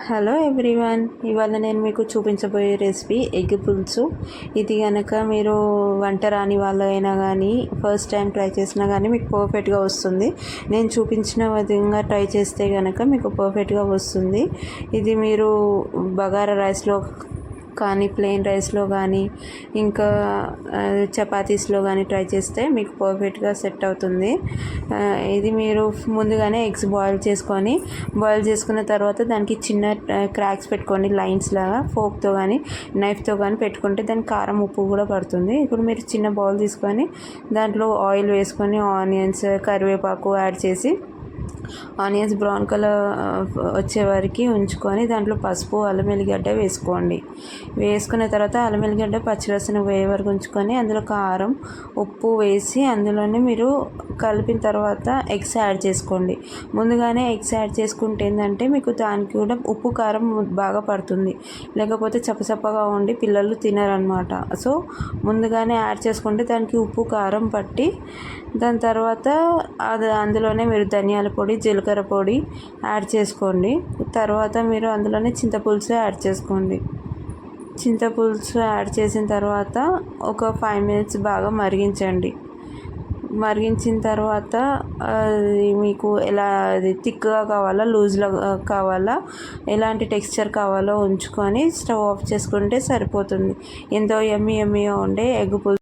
Hello everyone, ఇవాళ నేను మీకు చూపించబోయే రెసిపీ ఎగ్ పులుసు. ఇది కనుక మీరు వంట రాని వాళ్ళైనా కానీ ఫస్ట్ టైం ట్రై చేసినా కానీ మీకు పర్ఫెక్ట్గా వస్తుంది. నేను చూపించిన విధంగా ట్రై చేస్తే కనుక మీకు పర్ఫెక్ట్గా వస్తుంది. ఇది మీరు బగారా రైస్లో కానీ ప్లెయిన్ రైస్లో కానీ ఇంకా చపాతీస్లో కానీ ట్రై చేస్తే మీకు పర్ఫెక్ట్గా సెట్ అవుతుంది. ఇది మీరు ముందుగానే ఎగ్స్ బాయిల్ చేసుకున్న తర్వాత దానికి చిన్న క్రాక్స్ పెట్టుకోండి, లైన్స్ లాగా. ఫోక్తో కానీ నైఫ్తో కానీ పెట్టుకుంటే దానికి కారం ఉప్పు కూడా పడుతుంది. ఇప్పుడు మీరు చిన్న బౌల్ తీసుకొని దాంట్లో ఆయిల్ వేసుకొని ఆనియన్స్ కరివేపాకు యాడ్ చేసి ఆనియన్స్ బ్రౌన్ కలర్ వచ్చే వరకు ఉంచుకొని దాంట్లో పసుపు అల్లం వెల్లిగడ్డ వేసుకున్న తర్వాత అల్లం వెల్లిగడ్డ పచ్చివాసన పోయే వరకు ఉంచుకొని అందులో కారం ఉప్పు వేసి అందులోనే మీరు కలిపిన తర్వాత ఎగ్స్ యాడ్ చేసుకోండి. ముందుగానే ఎగ్స్ యాడ్ చేసుకుంటే ఏంటంటే మీకు దానికి కూడా ఉప్పు కారం బాగా పడుతుంది, లేకపోతే చప్పచప్పగా ఉండి పిల్లలు తినరనమాట. సో ముందుగానే యాడ్ చేసుకుంటే దానికి ఉప్పు కారం పట్టి దాని తర్వాత అందులోనే మీరు ధనియాల పొడి జీలకర్ర పొడి యాడ్ చేసుకోండి. తర్వాత మీరు అందులోనే చింతపులుసు యాడ్ చేసుకోండి. చింతపులుసు యాడ్ చేసిన తర్వాత ఒక 5 minutes బాగా మరిగించిన తర్వాత మీకు ఎలా థిక్గా కావాలా లూజ్లో కావాలా ఎలాంటి టెక్స్చర్ కావాలో ఉంచుకొని స్టవ్ ఆఫ్ చేసుకుంటే సరిపోతుంది. ఎంతో యమ్మీగా ఉండే ఎగ్ పులుసు